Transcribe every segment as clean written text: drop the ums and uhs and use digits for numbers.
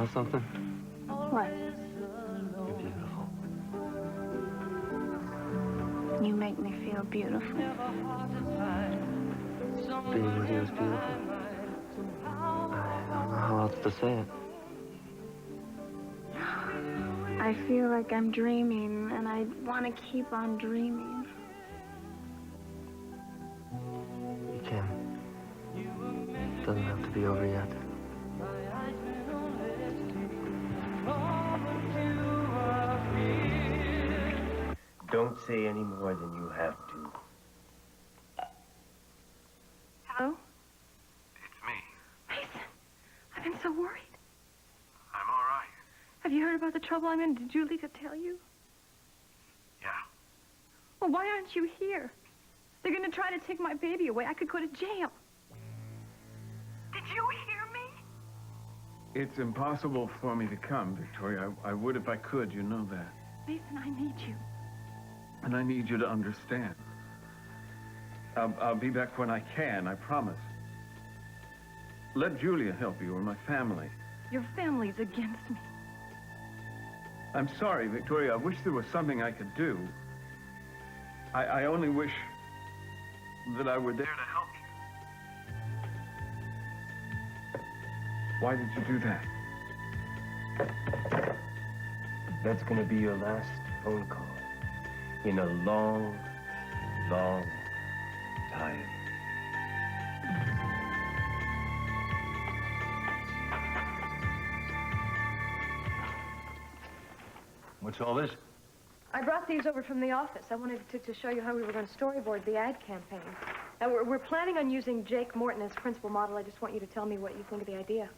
know something? What? You're beautiful. You make me feel beautiful. Being with you is beautiful. I don't know how else to say it. I feel like I'm dreaming, and I want to keep on dreaming. You can. It doesn't have to be over yet. Don't say any more than you have to. Hello? It's me. Mason, I've been so worried. I'm all right. Have you heard about the trouble I'm in? Did Julie tell you? Yeah. Well, why aren't you here? They're going to try to take my baby away. I could go to jail. Did you hear me? It's impossible for me to come, Victoria. I would if I could, you know that. Mason, I need you. And I need you to understand. I'll be back when I can, I promise. Let Julia help you, or my family. Your family's against me. I'm sorry, Victoria. I wish there was something I could do. I only wish that I were there to help you. Why did you do that? That's gonna be your last phone call in a long, long time. What's all this? I brought these over from the office. I wanted to show you how we were going to storyboard the ad campaign. Now, we're planning on using Jake Morton as principal model. I just want you to tell me what you think of the idea.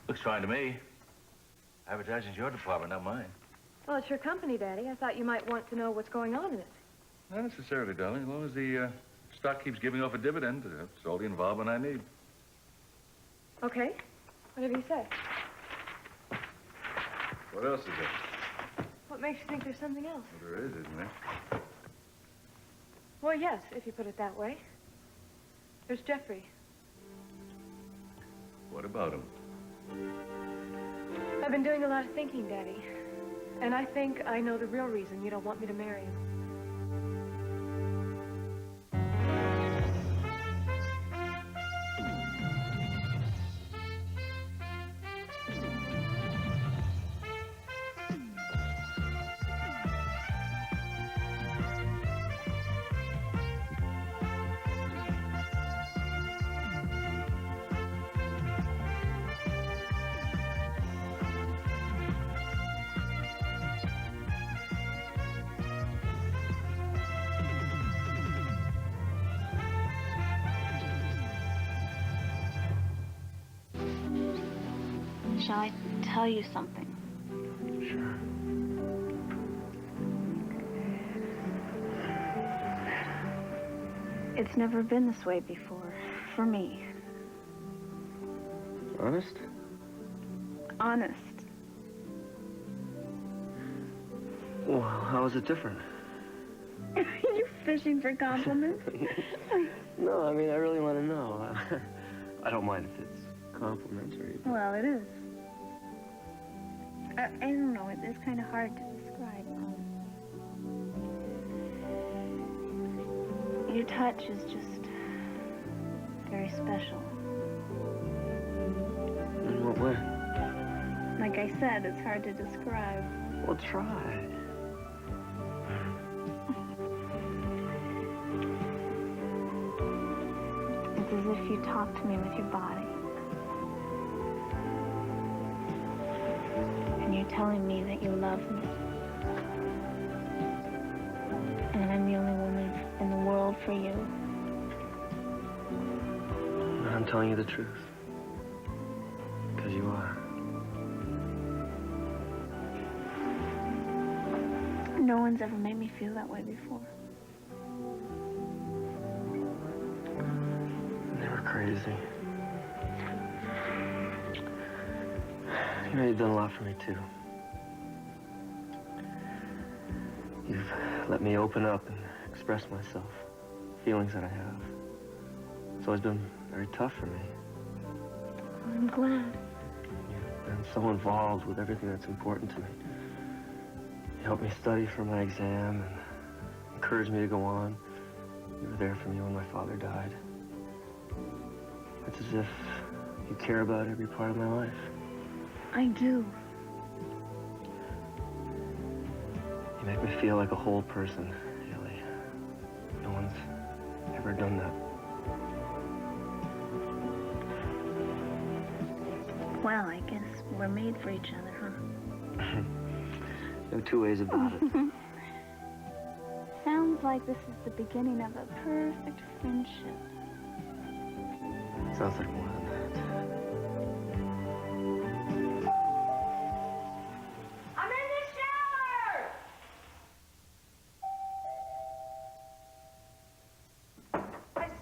Looks fine to me. Advertising's your department, not mine. Well, it's your company, Daddy. I thought you might want to know what's going on in it. Not necessarily, darling. As long as the stock keeps giving off a dividend, that's all the involvement I need. Okay. Whatever you say. What else is there? What makes you think there's something else? Well, there is, isn't there? Well, yes, if you put it that way. There's Jeffrey. What about him? I've been doing a lot of thinking, Daddy. And I think I know the real reason you don't want me to marry him. Shall I tell you something? Sure. It's never been this way before, for me. Honest? Honest. Well, how is it different? Are you fishing for compliments? No, I mean, I really want to know. I don't mind if it's complimentary. But... Well, it is. I don't know, it's kind of hard to describe. Your touch is just very special. In what way? Like I said, it's hard to describe. Well, try. It's as if you talk to me with your body. And you're telling me that you love me. And I'm the only woman in the world for you. And I'm telling you the truth. Because you are. No one's ever made me feel that way before. They were crazy. You know, you've done a lot for me, too. You've let me open up and express myself, feelings that I have. It's always been very tough for me. Well, I'm glad. You've been so involved with everything that's important to me. You helped me study for my exam and encouraged me to go on. You were there for me when my father died. It's as if you care about every part of my life. I do. You make me feel like a whole person, Haley. No one's ever done that. Well, I guess we're made for each other, huh? No two ways about it. Sounds like this is the beginning of a perfect friendship. Sounds like more than that. I'm in the shower!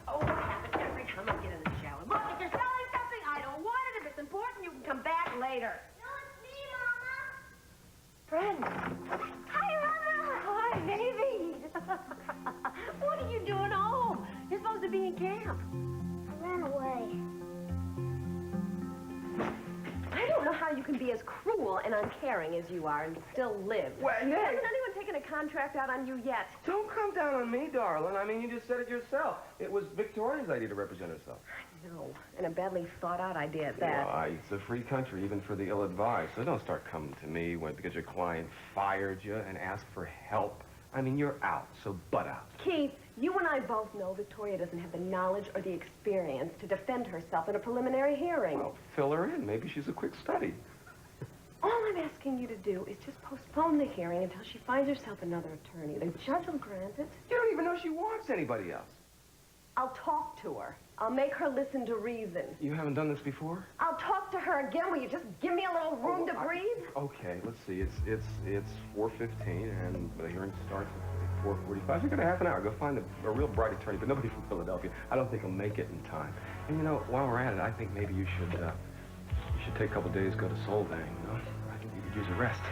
Oh, what happens every time I get in the shower? Look, if you're selling something, I don't want it. If it's important, you can come back later. No, it's me, Mama. Friend. Hi, Mama. Hi, baby. What are you doing home? You're supposed to be in camp. I ran away. I don't know how you can be as cruel and uncaring as you are and still live. Well, Hasn't anyone taken a contract out on you yet? Don't come down on me, darling. I mean, you just said it yourself. It was Victoria's idea to represent herself. No, and a badly thought-out idea at that. Well, it's a free country, even for the ill-advised. So don't start coming to me because your client fired you and asked for help. I mean, you're out, so butt out. Keith, you and I both know Victoria doesn't have the knowledge or the experience to defend herself in a preliminary hearing. Well, fill her in. Maybe she's a quick study. All I'm asking you to do is just postpone the hearing until she finds herself another attorney. The judge will grant it. You don't even know she wants anybody else. I'll talk to her. I'll make her listen to reason. You haven't done this before? I'll talk to her again. Will you just give me a little room to breathe? Okay, let's see. It's 4:15 and the hearing starts at 4:45. You got a half an hour. Go find a real bright attorney, but nobody from Philadelphia. I don't think he'll make it in time. And you know, while we're at it, I think maybe you should take a couple days, go to Solvang, you know? I think you could use a rest.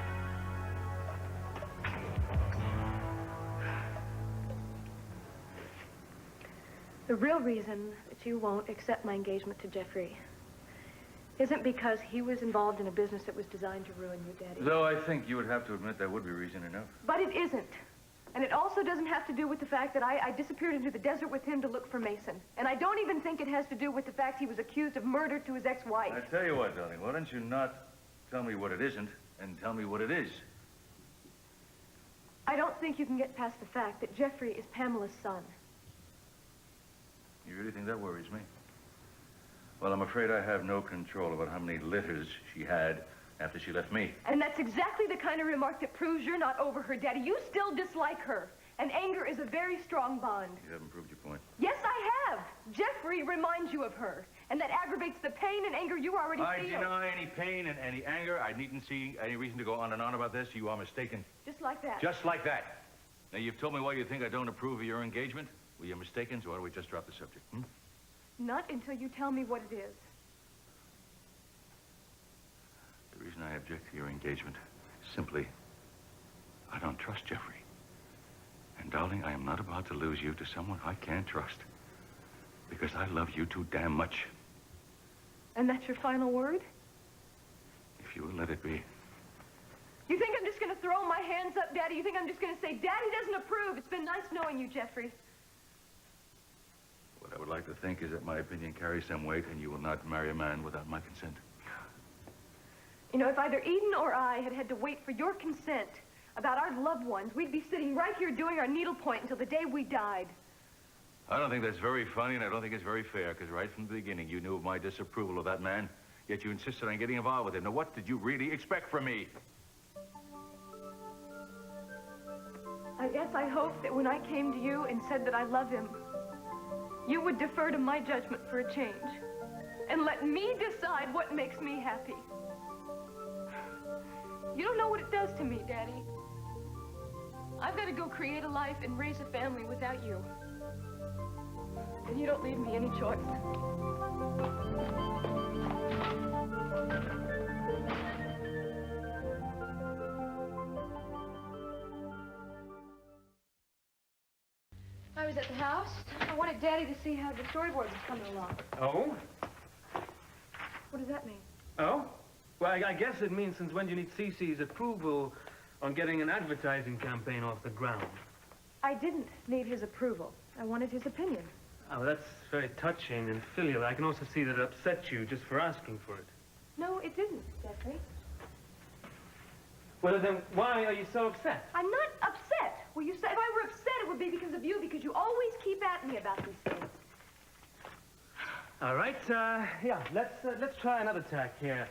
The real reason that you won't accept my engagement to Jeffrey isn't because he was involved in a business that was designed to ruin you, Daddy. Though I think you would have to admit that would be reason enough. But it isn't. And it also doesn't have to do with the fact that I disappeared into the desert with him to look for Mason. And I don't even think it has to do with the fact he was accused of murder to his ex-wife. I tell you what, darling, why don't you not tell me what it isn't and tell me what it is? I don't think you can get past the fact that Jeffrey is Pamela's son. You really think that worries me? Well, I'm afraid I have no control about how many litters she had after she left me. And that's exactly the kind of remark that proves you're not over her, Daddy. You still dislike her. And anger is a very strong bond. You haven't proved your point. Yes, I have. Jeffrey reminds you of her. And that aggravates the pain and anger you already I feel. deny any pain and any anger. I needn't see any reason to go on and on about this. You are mistaken. Just like that. Just like that. Now, you've told me why you think I don't approve of your engagement. Well, you're mistaken, so why don't we just drop the subject, Not until you tell me what it is. The reason I object to your engagement is simply, I don't trust Jeffrey. And, darling, I am not about to lose you to someone I can't trust. Because I love you too damn much. And that's your final word? If you will let it be. You think I'm just going to throw my hands up, Daddy? You think I'm just going to say, Daddy doesn't approve? It's been nice knowing you, Jeffrey. What I would like to think is that my opinion carries some weight and you will not marry a man without my consent. You know, if either Eden or I had had to wait for your consent about our loved ones, we'd be sitting right here doing our needlepoint until the day we died. I don't think that's very funny, and I don't think it's very fair, because right from the beginning, you knew of my disapproval of that man, yet you insisted on getting involved with him. Now, what did you really expect from me? I guess I hoped that when I came to you and said that I love him, you would defer to my judgment for a change and let me decide what makes me happy. You don't know what it does to me, Daddy. I've got to go create a life and raise a family without you. And you don't leave me any choice. I was at the house. I wanted Daddy to see how the storyboard was coming along. Oh? What does that mean? Oh? Well, I guess it means since when do you need Cece's approval on getting an advertising campaign off the ground? I didn't need his approval. I wanted his opinion. Oh, that's very touching and filial. I can also see that it upset you just for asking for it. No, it didn't, Jeffrey. Well, then why are you so upset? I'm not upset. Well, you said if I were upset, it would be because of you, because you always keep at me about these things. All right, yeah, let's try another tack here.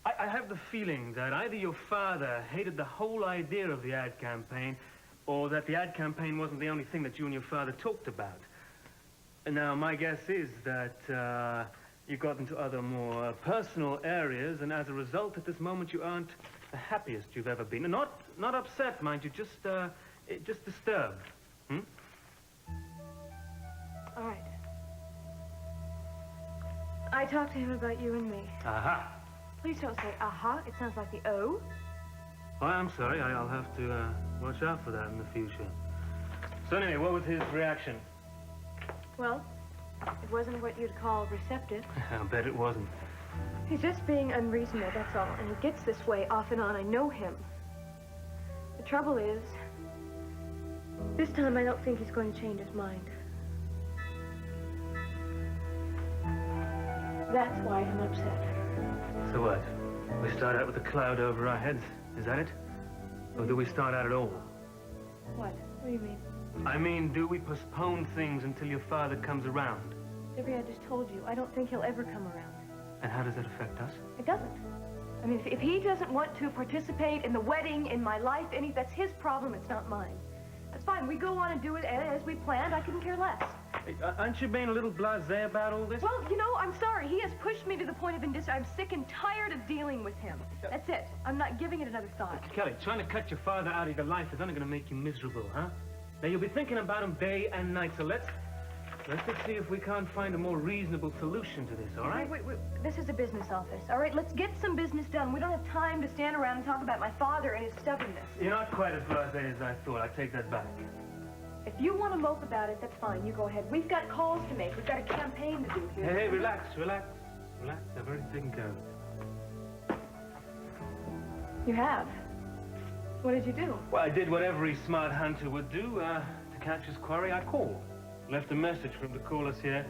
I have the feeling that either your father hated the whole idea of the ad campaign, or that the ad campaign wasn't the only thing that you and your father talked about. And now, my guess is that you got into other more personal areas, and as a result, at this moment, you aren't the happiest you've ever been. And not upset, mind you, just disturbed. Hmm? All right. I talked to him about you and me. Aha. Please don't say aha. It sounds like the O. Oh, I'm sorry. I'll have to watch out for that in the future. So anyway, what was his reaction? Well, it wasn't what you'd call receptive. I bet it wasn't. He's just being unreasonable, that's all. And he gets this way off and on. I know him. The trouble is, this time I don't think he's going to change his mind. That's why I'm upset. So what? We start out with a cloud over our heads, is that it? Or do we start out at all? What? What do you mean? I mean, do we postpone things until your father comes around? Jeffrey, I just told you, I don't think he'll ever come around. And how does that affect us? It doesn't. I mean, if he doesn't want to participate in the wedding, in my life, that's his problem, it's not mine. That's fine. We go on and do it as we planned. I couldn't care less. Hey, aren't you being a little blasé about all this? Well, you know, I'm sorry. He has pushed me to the point of indifference. I'm sick and tired of dealing with him. That's it. I'm not giving it another thought. Kelly, trying to cut your father out of your life is only going to make you miserable, huh? Now, you'll be thinking about him day and night, so let's see if we can't find a more reasonable solution to this, all right? Wait. This is a business office, all right? Let's get some business done. We don't have time to stand around and talk about my father and his stubbornness. You're not quite as blasé as I thought. I take that back. If you want to mope about it, that's fine. You go ahead. We've got calls to make. We've got a campaign to do here. Hey, relax. I've already taken care of it. You have? What did you do? Well, I did what every smart hunter would do. To catch his quarry, I called. Left a message for him to call us here.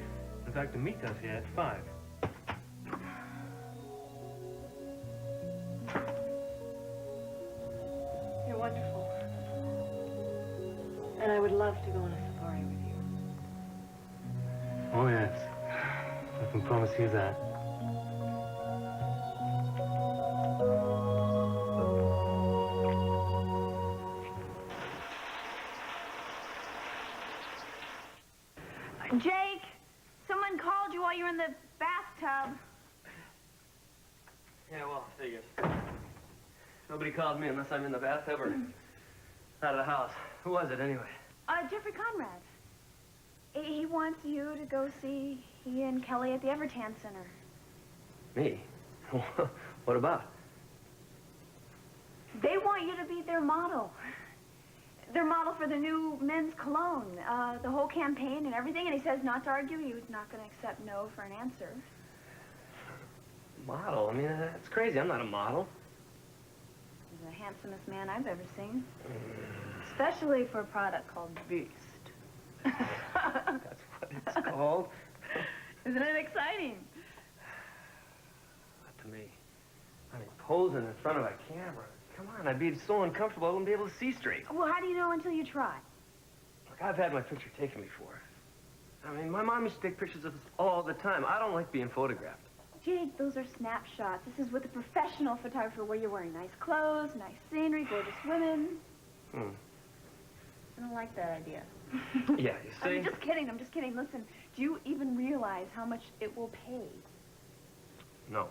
In fact, to meet us here at 5. You're wonderful. And I would love to go on a safari with you. Oh, yes. I can promise you that. Jake, someone called you while you were in the bathtub. Yeah, well, figures. Nobody called me unless I'm in the bathtub or out of the house. Who was it, anyway? Jeffrey Conrad. He wants you to go see he and Kelly at the Evertan Center. Me? What about? They want you to be their model. Their model for the new men's cologne, the whole campaign and everything, and he says not to argue. He was not going to accept no for an answer. Model? I mean, that's crazy. I'm not a model. He's the handsomest man I've ever seen. Especially for a product called Beast. That's what it's called. Isn't it exciting? Not to me. I mean, posing in front of a camera. Come on, I'd be so uncomfortable I wouldn't be able to see straight. Well, how do you know until you try? Look, I've had my picture taken before. I mean, my mom used to take pictures of us all the time. I don't like being photographed. Jake, those are snapshots. This is with a professional photographer where you're wearing nice clothes, nice scenery, gorgeous women. I don't like that idea. Yeah, you see? I'm just kidding. Listen, do you even realize how much it will pay? No.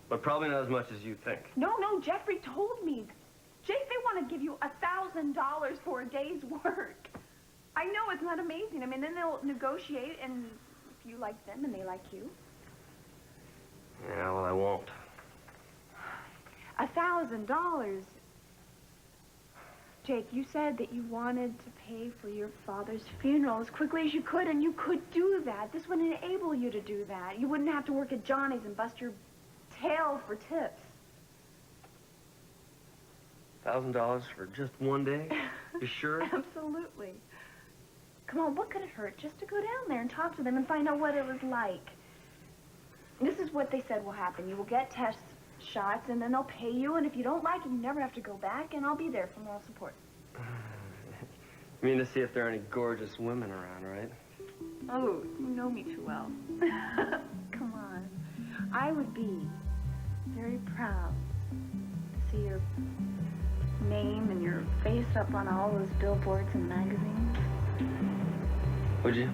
But probably not as much as you think. No, Jeffrey told me. Jake, they want to give you $1,000 for a day's work. I know, it's not amazing. I mean, then they'll negotiate, and if you like them and they like you. Yeah, well, I won't. $1,000. Jake, you said that you wanted to pay for your father's funeral as quickly as you could, and you could do that. This would enable you to do that. You wouldn't have to work at Johnny's and bust your tail for tips. $1,000 for just one day? You sure? Absolutely. Come on, what could it hurt just to go down there and talk to them and find out what it was like? This is what they said will happen. You will get test shots, and then they'll pay you, and if you don't like it, you never have to go back, and I'll be there for moral support. You mean to see if there are any gorgeous women around, right? Oh, you know me too well. Come on. I would be very proud to see your name and your face up on all those billboards and magazines. Would you?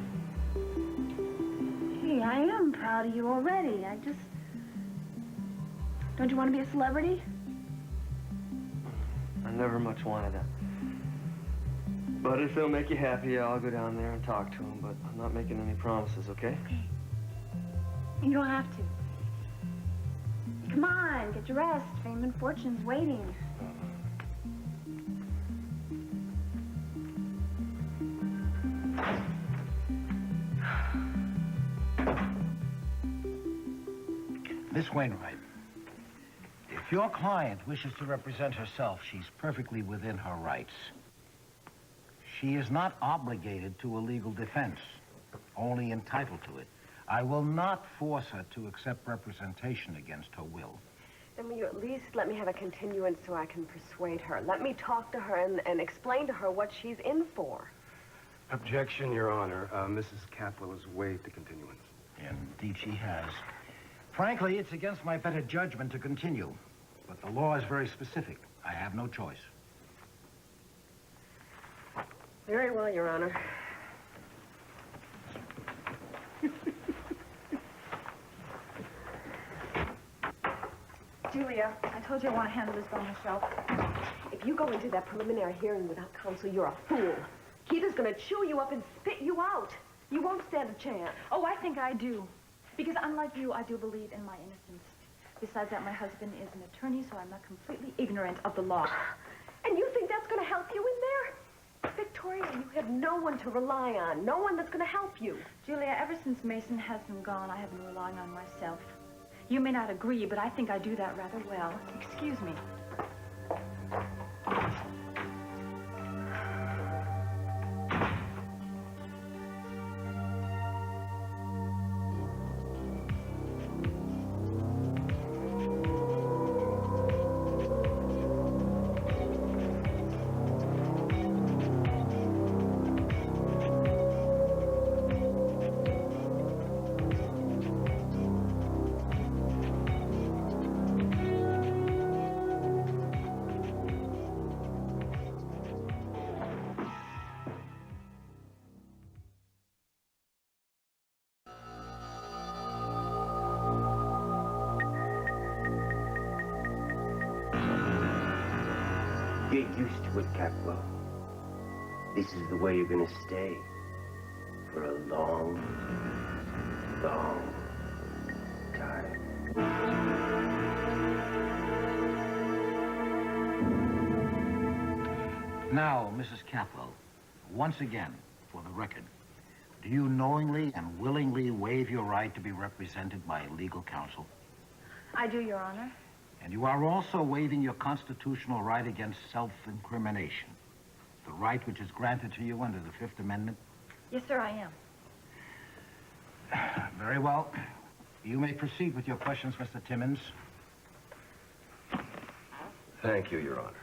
Hey, I am proud of you already. Don't you want to be a celebrity? I never much wanted that. But if it'll make you happy, I'll go down there and talk to him, but I'm not making any promises, okay? You don't have to. Come on, get dressed. Fame and fortune's waiting. Miss Wainwright, if your client wishes to represent herself, she's perfectly within her rights. She is not obligated to a legal defense, only entitled to it. I will not force her to accept representation against her will. Then will you at least let me have a continuance so I can persuade her? Let me talk to her and explain to her what she's in for. Objection, Your Honor. Mrs. Capwell has waived the continuance. Indeed she has. Frankly, it's against my better judgment to continue. But the law is very specific. I have no choice. Very well, Your Honor. Julia, I told you I want to handle this by myself. If you go into that preliminary hearing without counsel, you're a fool. Keita's gonna chew you up and spit you out. You won't stand a chance. Oh, I think I do. Because unlike you, I do believe in my innocence. Besides that, my husband is an attorney, so I'm not completely ignorant of the law. And you think that's gonna help you in there? Victoria, you have no one to rely on. No one that's gonna help you. Julia, ever since Mason has been gone, I have been relying on myself. You may not agree, but I think I do that rather well. Excuse me. Get used to it, Capwell. This is the way you're gonna stay for a long, long time. Now, Mrs. Capwell, once again, for the record, do you knowingly and willingly waive your right to be represented by legal counsel? I do, Your Honor. And you are also waiving your constitutional right against self-incrimination, the right which is granted to you under the Fifth Amendment? Yes, sir, I am. Very well. You may proceed with your questions, Mr. Timmons. Thank you, Your Honor.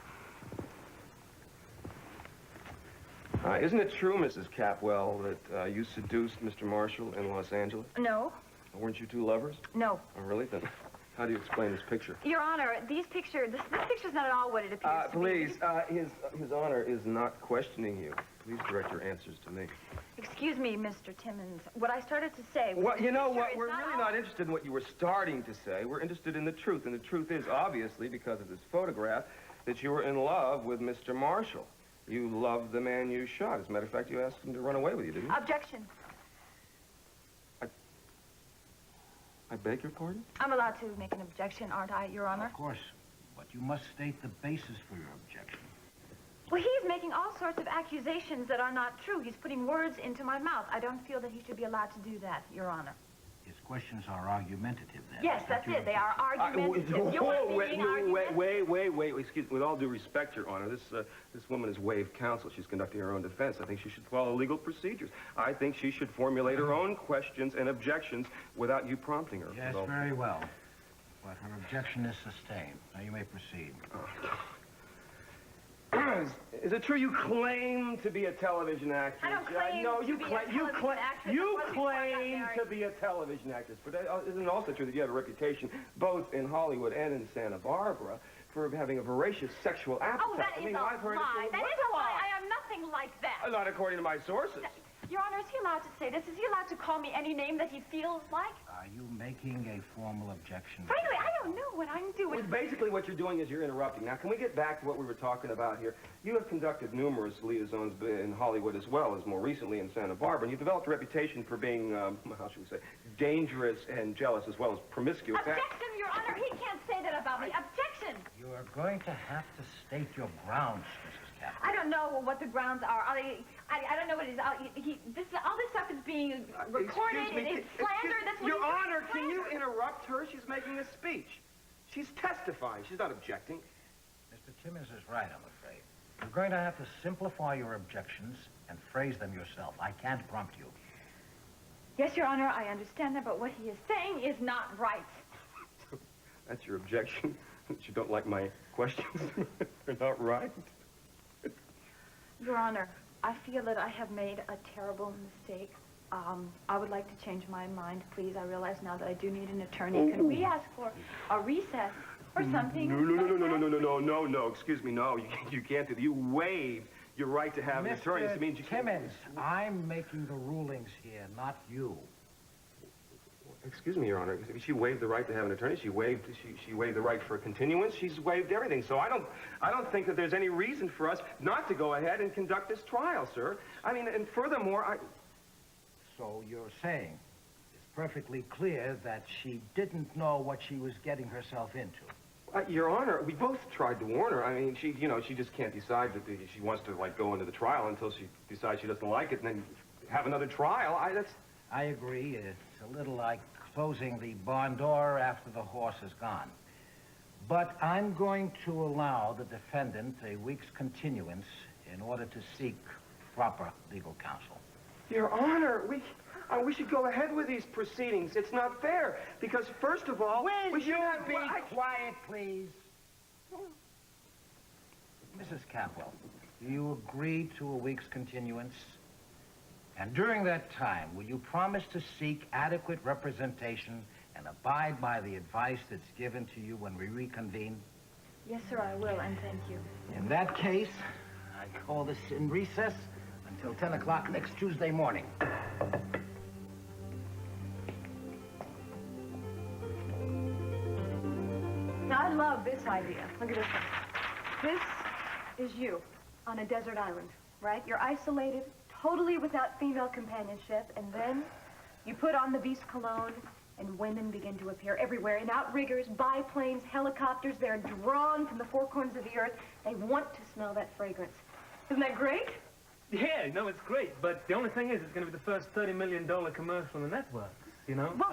Isn't it true, Mrs. Capwell, that you seduced Mr. Marshall in Los Angeles? No. Weren't you two lovers? No. Oh, really? Then how do you explain this picture? Your Honor, this picture's not at all what it appears to Please, be. His Honor is not questioning you. Please direct your answers to me. Excuse me, Mr. Timmons. What I started to say was... Well, you know what? picture We're is really all- not interested in what you were starting to say. We're interested in the truth. And the truth is, obviously, because of this photograph, that you were in love with Mr. Marshall. You loved the man you shot. As a matter of fact, you asked him to run away with you, didn't you? Objection. I beg your pardon? I'm allowed to make an objection, aren't I, Your Honor? Of course. But you must state the basis for your objection. Well, he's making all sorts of accusations that are not true. He's putting words into my mouth. I don't feel that he should be allowed to do that, Your Honor. His questions are argumentative, then. Yes, that's it. They are argumentative. Wait, excuse me. With all due respect, Your Honor, this woman has waived counsel. She's conducting her own defense. I think she should follow legal procedures. I think she should formulate her own questions and objections without you prompting her. Yes, very well. But her objection is sustained. Now you may proceed. Is it true you claim to be a television actress? I don't claim no, to you be claim, a you television claim, actress. you That wasn't before I got claim married. to be a television actress, but isn't it also true that you have a reputation both in Hollywood and in Santa Barbara for having a voracious sexual appetite? Oh, that is a lie. That is a lie. I am nothing like that. Not according to my sources. Your Honor, is he allowed to say this? Is he allowed to call me any name that he feels like? Are you making a formal objection? Frankly, I don't know what I'm doing. Well, basically, what you're doing is you're interrupting. Now, can we get back to what we were talking about here? You have conducted numerous liaisons in Hollywood as well as more recently in Santa Barbara, and you've developed a reputation for being, how should we say, dangerous and jealous as well as promiscuous. Objection, Your Honor. He can't say that about me. Objection. You are going to have to state your grounds, Mrs. Kaplan. I don't know what the grounds are. I don't know what it is. All this stuff is being recorded. It's slander. That's what Your he's Honor, saying, can you slander. interrupt her? She's making a speech. She's testifying. She's not objecting. Mr. Timmons is right, I'm afraid. You're going to have to simplify your objections and phrase them yourself. I can't prompt you. Yes, Your Honor, I understand that, but what he is saying is not right. That's your objection? That you don't like my questions? They're not right? Your Honor, I feel that I have made a terrible mistake. I would like to change my mind, please. I realize now that I do need an attorney. Can we ask for a recess or something? No. Excuse me, no. You can't do that. You waived your right to have an attorney. This means you can't. Timmons, I'm making the rulings here, not you. Excuse me, Your Honor. She waived the right to have an attorney. She waived the right for a continuance. She's waived everything. So I don't think that there's any reason for us not to go ahead and conduct this trial, sir. I mean, and furthermore, So you're saying it's perfectly clear that she didn't know what she was getting herself into. Your Honor, we both tried to warn her. I mean, she just can't decide that she wants to, like, go into the trial until she decides she doesn't like it and then have another trial. I agree. It's a little like closing the barn door after the horse is gone. But I'm going to allow the defendant a week's continuance in order to seek proper legal counsel. Your Honor, we should go ahead with these proceedings. It's not fair, because first of all, Will you be quiet, please? Mrs. Capwell, do you agree to a week's continuance? And during that time, will you promise to seek adequate representation and abide by the advice that's given to you when we reconvene? Yes, sir, I will, and thank you. In that case, I call this in recess until 10 o'clock next Tuesday morning. Now, I love this idea. Look at this one. This is you on a desert island, right? You're isolated, totally without female companionship, and then you put on the beast cologne, and women begin to appear everywhere in outriggers, biplanes, helicopters. They're drawn from the four corners of the earth. They want to smell that fragrance. Isn't that great? Yeah, no, it's great, but the only thing is it's going to be the first $30 million commercial on the networks, you know? Well,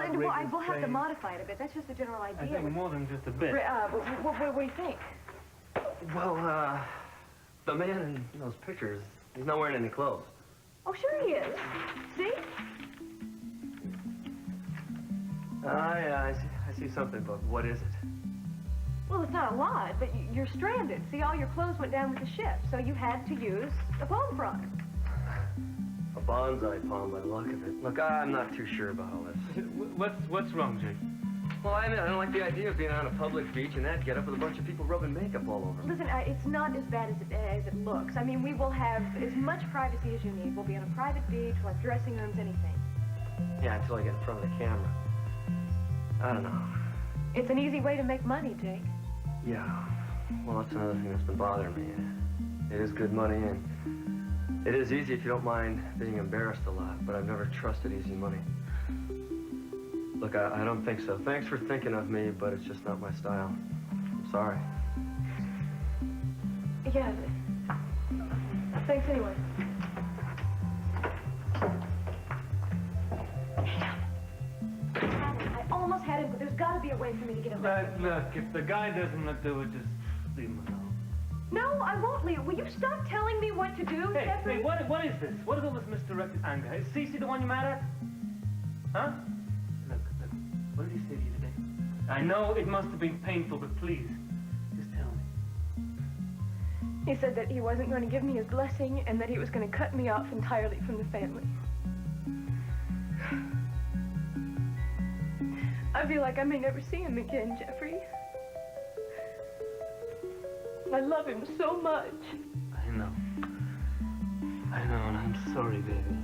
we'll have to modify it a bit. That's just the general idea. I think more than just a bit. What do you think? Well, the man in those pictures, he's not wearing any clothes. Oh, sure he is. See? I see something, but what is it? Well, it's not a lot, but you're stranded. See, all your clothes went down with the ship, so you had to use a palm frond. A bonsai palm by the look of it. Look, I'm not too sure about all this. What's wrong, Jake? Well, I mean, I don't like the idea of being on a public beach and that get up with a bunch of people rubbing makeup all over. Listen, it's not as bad as it looks. I mean, we will have as much privacy as you need. We'll be on a private beach, we'll have dressing rooms, anything. Yeah, until I get in front of the camera. I don't know. It's an easy way to make money, Jake. Yeah. Well, that's another thing that's been bothering me. It is good money, and it is easy if you don't mind being embarrassed a lot, but I've never trusted easy money. Look, I don't think so. Thanks for thinking of me, but it's just not my style. I'm sorry. Yeah, Thanks anyway. I almost had him, but there's got to be a way for me to get him back. Look, if the guy doesn't do it, just leave him alone. No, I won't leave. Will you stop telling me what to do, Hey, Jeffrey? what is this? What is all this misdirected anger? Is Cece the one you mad at? Huh? Look, what did he say to you today? I know it must have been painful, but please, just tell me. He said that he wasn't going to give me his blessing and that he was going to cut me off entirely from the family. I feel like I may never see him again, Jeffrey. I love him so much. I know, and I'm sorry, baby.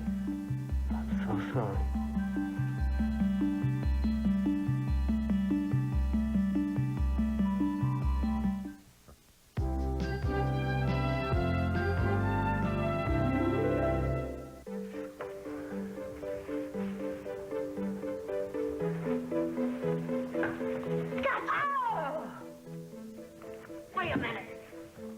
I'm so sorry. Wait a minute.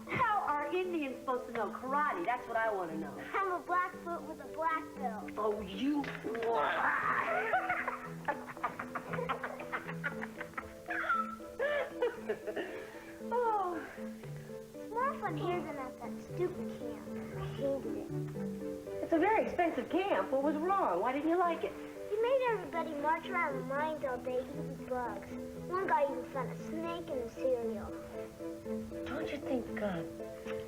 How are Indians supposed to know karate? That's what I want to know. I'm a Blackfoot with a black belt. Oh, you... Oh, it's more fun here than at that stupid camp. I hated it. It's a very expensive camp. What was wrong? Why didn't you like it? He made everybody march around the mines all day eating bugs. One guy even found a snake in the cereal. Don't you think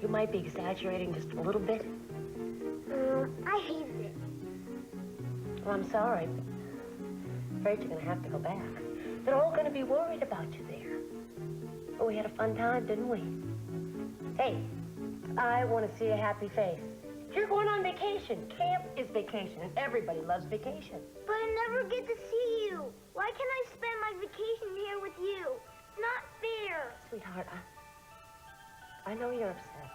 you might be exaggerating just a little bit? I hated it. Well, I'm sorry, but I'm afraid you're going to have to go back. They're all going to be worried about you there. But we had a fun time, didn't we? Hey, I want to see a happy face. You're going on vacation. Camp is vacation, and everybody loves vacation. But I never get to see you. Why can't I spend my vacation here with you? It's not fair. Sweetheart, I know you're upset.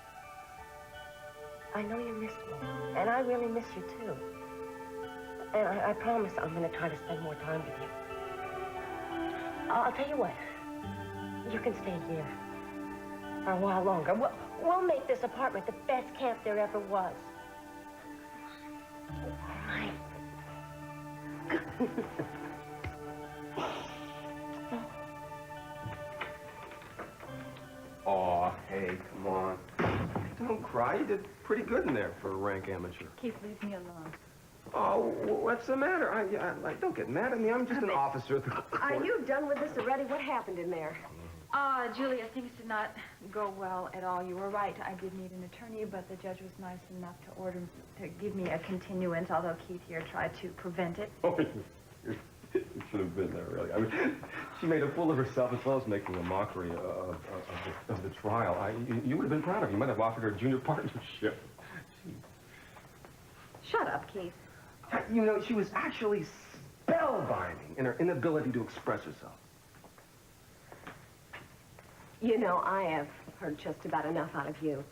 I know you miss me, and I really miss you, too. And I promise I'm going to try to spend more time with you. I'll tell you what. You can stay here for a while longer. We'll make this apartment the best camp there ever was. All right. Aw, hey, come on. Don't cry. You did pretty good in there for a rank amateur. Keith, leave me alone. Oh, what's the matter? Don't get mad at me. I'm just an officer at the court. Are you done with this already? What happened in there? Julia, things did not go well at all. You were right. I did need an attorney, but the judge was nice enough to give me a continuance, although Keith here tried to prevent it. Oh, you should have been there, really. I mean, she made a fool of herself as well as making a mockery of the trial. You would have been proud of her. You might have offered her a junior partnership. Shut up, Keith. You know, she was actually spellbinding in her inability to express herself. You know, I have heard just about enough out of you.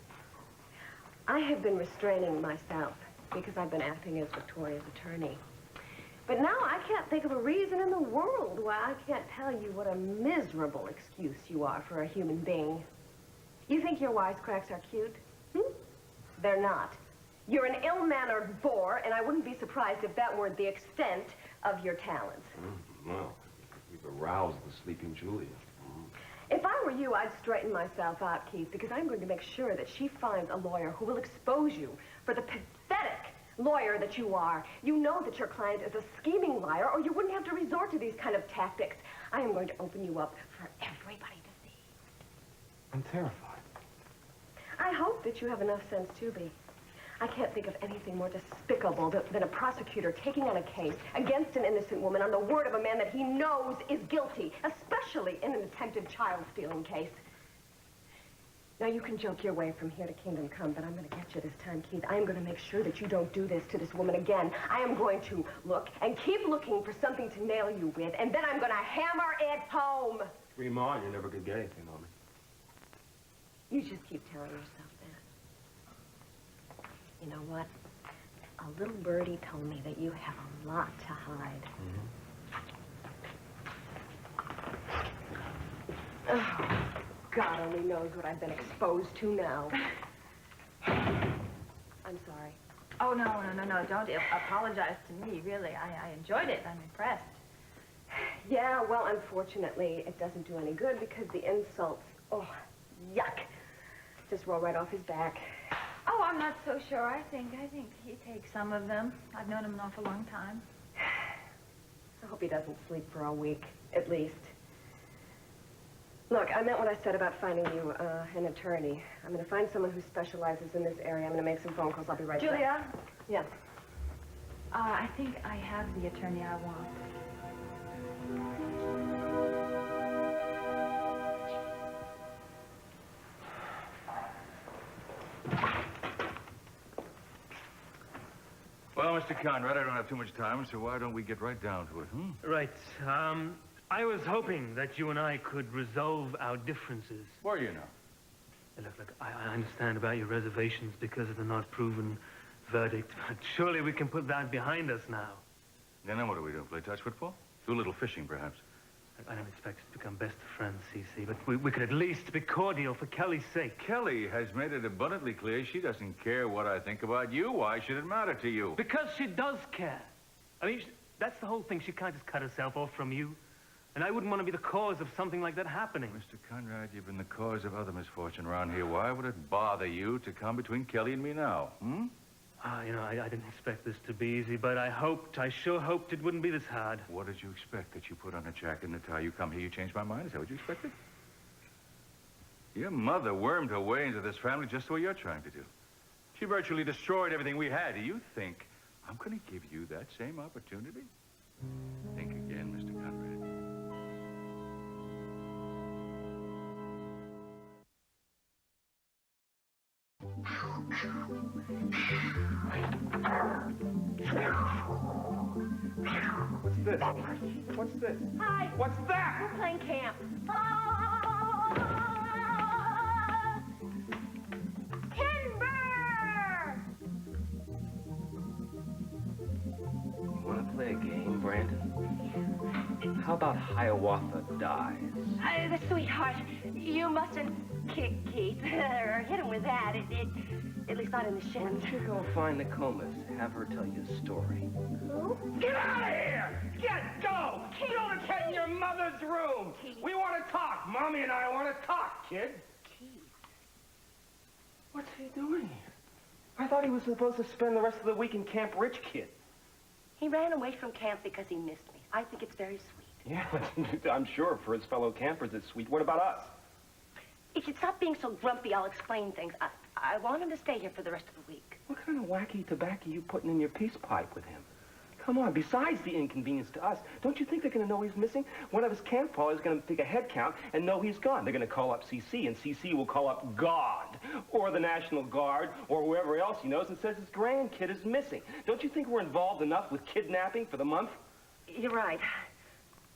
I have been restraining myself because I've been acting as Victoria's attorney. But now I can't think of a reason in the world why I can't tell you what a miserable excuse you are for a human being. You think your wisecracks are cute? They're not. You're an ill-mannered bore, and I wouldn't be surprised if that were the extent of your talents. Well, we've aroused the sleeping Julia. If I were you, I'd straighten myself out, Keith, because I'm going to make sure that she finds a lawyer who will expose you for the pathetic lawyer that you are. You know that your client is a scheming liar, or you wouldn't have to resort to these kind of tactics. I am going to open you up for everybody to see. I'm terrified. I hope that you have enough sense to be. I can't think of anything more despicable than a prosecutor taking on a case against an innocent woman on the word of a man that he knows is guilty, especially in an attempted child-stealing case. Now, you can joke your way from here to kingdom come, but I'm going to get you this time, Keith. I am going to make sure that you don't do this to this woman again. I am going to look and keep looking for something to nail you with, and then I'm going to hammer it home. Dream on. You never could get anything on me. You just keep telling yourself that. You know what? A little birdie told me that you have a lot to hide. Oh, God only knows what I've been exposed to now. Oh, no. Don't apologize to me, really. I enjoyed it. I'm impressed. Yeah, well, unfortunately, it doesn't do any good because the insults, oh, yuck, just roll right off his back. Oh, I'm not so sure. I think he takes some of them. I've known him an awful long time. I hope he doesn't sleep for a week, at least. Look, I meant what I said about finding you an attorney. I'm going to find someone who specializes in this area. I'm going to make some phone calls. I'll be right back. Julia? Yeah. I think I have the attorney I want. Well, Mr. Conrad, I don't have too much time, so why don't we get right down to it, Right. I was hoping that you and I could resolve our differences. Well, you know. Look, I understand about your reservations because of the not proven verdict, but surely we can put that behind us now. Then what do we do? Play touch football? Do a little fishing, perhaps? I don't expect us to become best of friends, Cece, but we could at least be cordial for Kelly's sake. Kelly has made it abundantly clear she doesn't care what I think about you. Why should it matter to you? Because she does care. I mean, that's the whole thing. She can't just cut herself off from you. And I wouldn't want to be the cause of something like that happening. Mr. Conrad, you've been the cause of other misfortune around here. Why would it bother you to come between Kelly and me now, You know, I didn't expect this to be easy, but I sure hoped it wouldn't be this hard. What did you expect? That you put on a jacket and a tie, you come here, you change my mind? Is that what you expected? Your mother wormed her way into this family just the way you're trying to do. She virtually destroyed everything we had. Do you think I'm going to give you that same opportunity? Think again, Mr. Conrad. What's this? What's this? Hi. What's that? We're playing camp. Timber! You want to play a game, Brandon? How about Hiawatha Dies? Sweetheart, you mustn't kick Keith or hit him with that. At least not in the Why shins. don't you go find the Comas, have her tell you a story? Who? Get out of here! Go! Don't attend your mother's room! We want to talk. Mommy and I want to talk, kid. Keith. What's he doing here? I thought he was supposed to spend the rest of the week in Camp Rich Kid. He ran away from camp because he missed me. I think it's very sweet. Yeah, I'm sure for his fellow campers it's sweet. What about us? If you'd stop being so grumpy, I'll explain things. I want him to stay here for the rest of the week. What kind of wacky tobacco you putting in your peace pipe with him? Come on, besides the inconvenience to us, don't you think they're going to know he's missing? One of his camp followers is going to take a head count and know he's gone. They're going to call up CC, and CC will call up God, or the National Guard, or whoever else he knows and says his grandkid is missing. Don't you think we're involved enough with kidnapping for the month? You're right.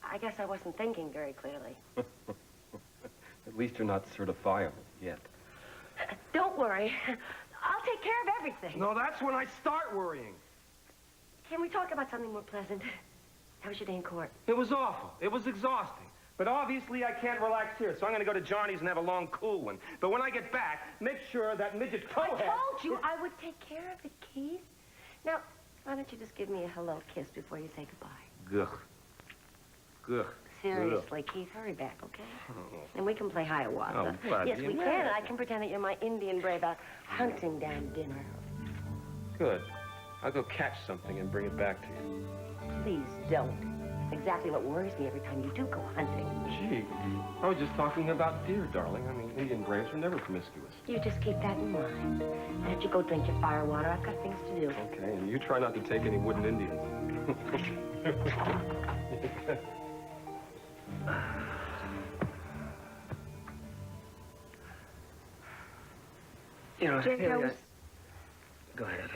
I guess I wasn't thinking very clearly. At least you're not certifiable yet. Don't worry. I'll take care of everything. No, that's when I start worrying. Can we talk about something more pleasant? How was your day in court? It was awful. It was exhausting. But obviously I can't relax here, so I'm going to go to Johnny's and have a long, cool one. But when I get back, make sure that midget I towhead... told you I would take care of it, Keith. Now, why don't you just give me a hello kiss before you say goodbye? Good. Seriously, Keith, hurry back, okay? And we can play Hiawatha. Oh, bloody yes, we can. And I can pretend that you're my Indian brave out hunting down dinner. Good. I'll go catch something and bring it back to you. Please don't. It's exactly what worries me every time you do go hunting. Gee, I was just talking about deer, darling. I mean, Indian braves are never promiscuous. You just keep that in mind. Why don't you go drink your fire water? I've got things to do. Okay, and you try not to take any wooden Indians. You know, Jake, Haley, I was... Go ahead.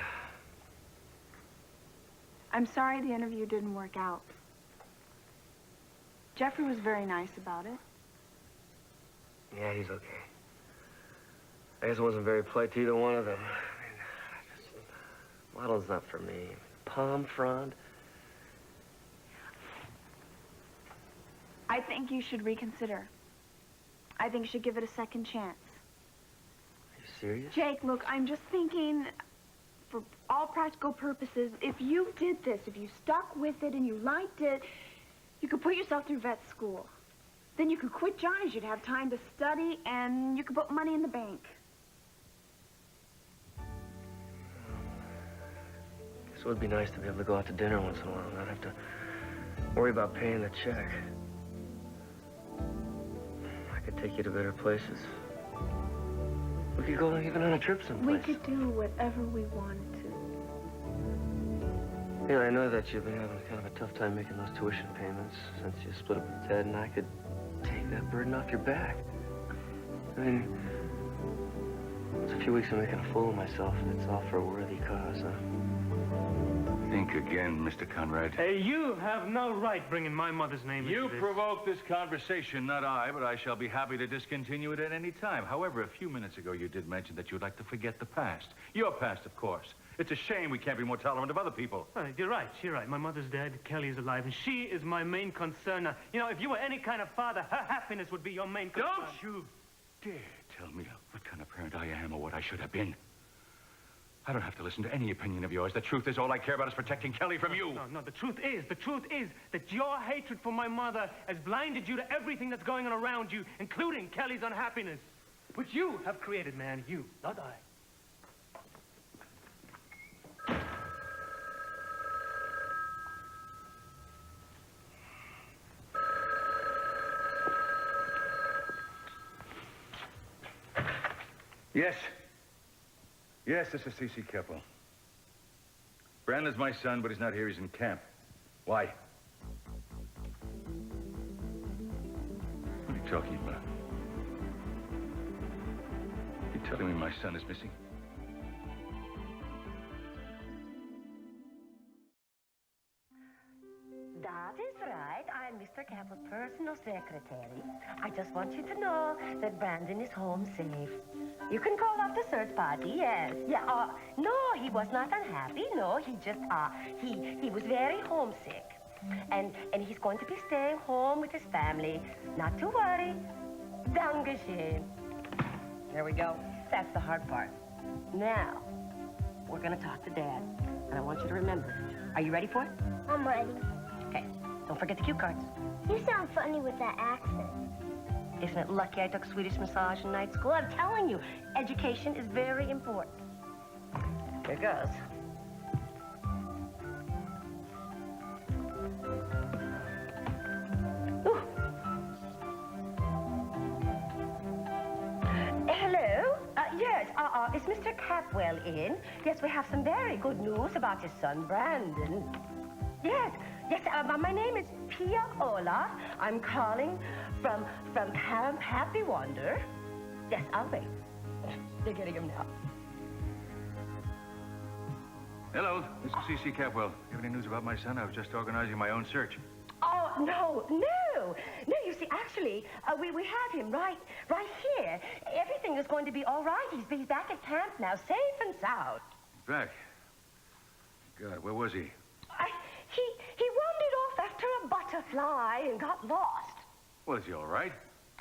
I'm sorry the interview didn't work out. Jeffrey was very nice about it. Yeah, he's okay. I guess it wasn't very polite to either one of them. I mean, modeling's not for me. Palm frond. I think you should reconsider. I think you should give it a second chance. Are you serious? Jake, look, I'm just thinking... for all practical purposes, if you did this, if you stuck with it and you liked it, you could put yourself through vet school. Then you could quit Johnny's. You'd have time to study, and you could put money in the bank. Guess it would be nice to be able to go out to dinner once in a while and not have to worry about paying the check. I could take you to better places. We could go even on a trip someplace. We could do whatever we wanted to. Yeah, I know that you've been having kind of a tough time making those tuition payments since you split up with Ted, and I could take that burden off your back. I mean, it's a few weeks of making a fool of myself, and it's all for a worthy cause, huh? Think again, Mr. Conrad. Hey, you have no right bringing my mother's name into You this. provoked this conversation, not I, but I shall be happy to discontinue it at any time. However, a few minutes ago, you did mention that you'd like to forget the past. Your past, of course. It's a shame we can't be more tolerant of other people. Right, you're right. My mother's dead, Kelly's alive, and she is my main concern. Now, you know, if you were any kind of father, her happiness would be your main concern. Don't you dare tell me what kind of parent I am or what I should have been. I don't have to listen to any opinion of yours. The truth is, all I care about is protecting Kelly from you. No, the truth is that your hatred for my mother has blinded you to everything that's going on around you, including Kelly's unhappiness, which you have created, man. You, not I. Yes. Yes, this is C.C. Keppel. Brandon's my son, but he's not here. He's in camp. Why? What are you talking about? You telling me my son is missing? That is right. I'm Mr. Keppel's personal secretary. I just want you to know that Brandon is home safe. You can call off the search party, yes. Yeah, no, he was not unhappy. No, he just, he was very homesick. And he's going to be staying home with his family. Not to worry. Dankeschön. There we go. That's the hard part. Now, we're going to talk to Dad. And I want you to remember. Are you ready for it? I'm ready. Okay. Don't forget the cue cards. You sound funny with that accent. Isn't it lucky I took Swedish massage in night school? I'm telling you, education is very important. Here goes. Ooh. Hello? Yes, is Mr. Capwell in? Yes, we have some very good news about his son, Brandon. Yes, my name is Pia Ola. I'm calling from Camp Happy Wonder. Yes, I'll wait. They're getting him now. Hello, this is C.C. Capwell. You have any news about my son? I was just organizing my own search. Oh, no, you see, actually, we have him right here. Everything is going to be all right. He's back at camp now, safe and sound. Back? God, where was he? He wandered off after a butterfly and got lost. Was he all right?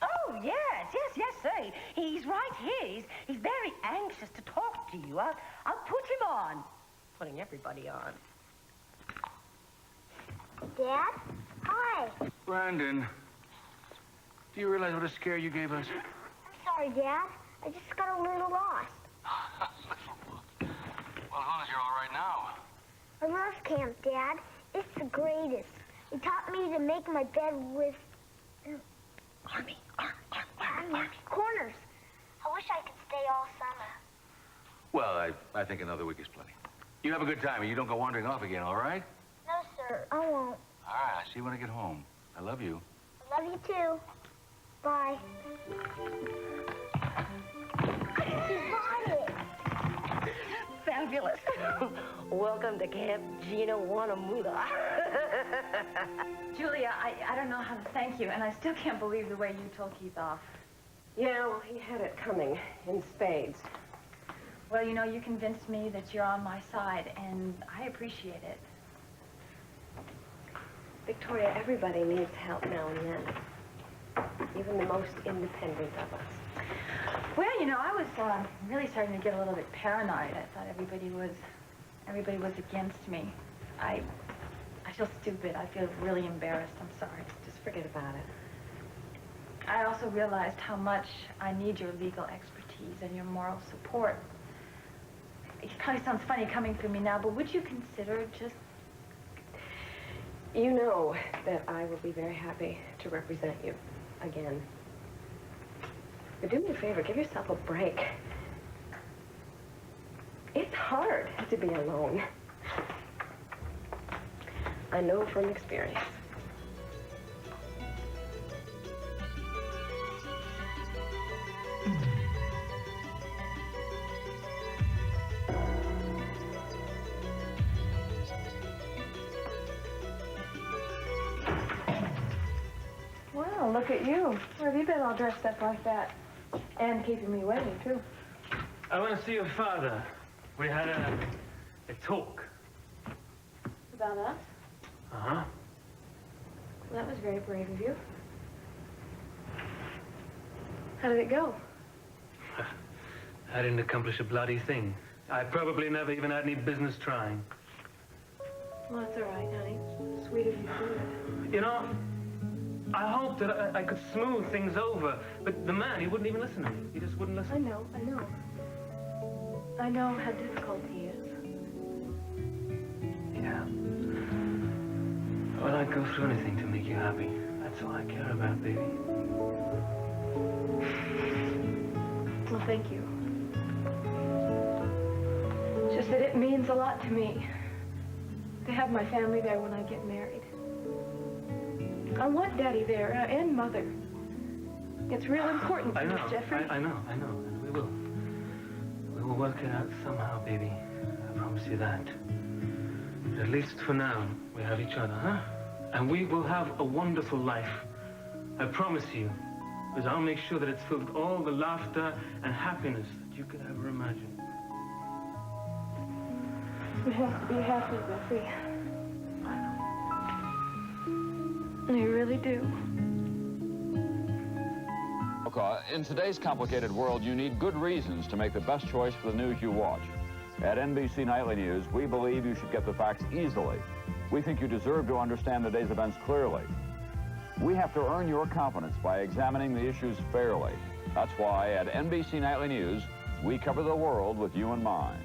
Oh, yes, sir. He's right here. He's very anxious to talk to you. I'll put him on. Putting everybody on. Dad? Hi. Brandon, do you realize what a scare you gave us? I'm sorry, Dad. I just got a little lost. Well, as long as you're all right now. I love camp, Dad. It's the greatest. It taught me to make my bed with... Army. corners. I wish I could stay all summer. Well, I think another week is plenty. You have a good time and you don't go wandering off again, all right? No, sir. I won't. All right, I'll see you when I get home. I love you. I love you, too. Bye. He got it. Fabulous. Welcome to Camp Gina Wannamuda. Julia, I don't know how to thank you, and I still can't believe the way you told Keith off. Yeah, well, he had it coming in spades. Well, you know, you convinced me that you're on my side, and I appreciate it. Victoria, everybody needs help now and then. Even the most independent of us. Well, you know, I was really starting to get a little bit paranoid. I thought everybody was everybody was against me. I feel stupid. I feel really embarrassed. I'm sorry. Just forget about it. I also realized how much I need your legal expertise and your moral support. It probably sounds funny coming from me now, but would you consider just... You know that I will be very happy to represent you again. But do me a favor, give yourself a break. It's hard to be alone. I know from experience. Well, look at you. Where have you been all dressed up like that? And keeping me waiting, too. I want to see your father. We had a talk. About us? Uh-huh. Well, that was very brave of you. How did it go? I didn't accomplish a bloody thing. I probably never even had any business trying. Well, that's all right, honey. Sweet of you to do it. You know, I hoped that I could smooth things over, but the man, he wouldn't even listen to me. He just wouldn't listen. I know. I know how difficult he is. Yeah. Well, I'd go through anything to make you happy. That's all I care about, baby. Well, thank you. It's just that it means a lot to me to have my family there when I get married. I want Daddy there, and Mother. It's real important to me, Jeffrey. I know, and we will. We will work it out somehow, baby. I promise you that. But at least for now, we have each other, huh? And we will have a wonderful life. I promise you. Because I'll make sure that it's filled with all the laughter and happiness that you could ever imagine. You have to be happy, Jeffrey. You really do. In today's complicated world, you need good reasons to make the best choice for the news you watch. At NBC Nightly News, we believe you should get the facts easily. We think you deserve to understand the day's events clearly. We have to earn your confidence by examining the issues fairly. That's why at NBC Nightly News, we cover the world with you in mind.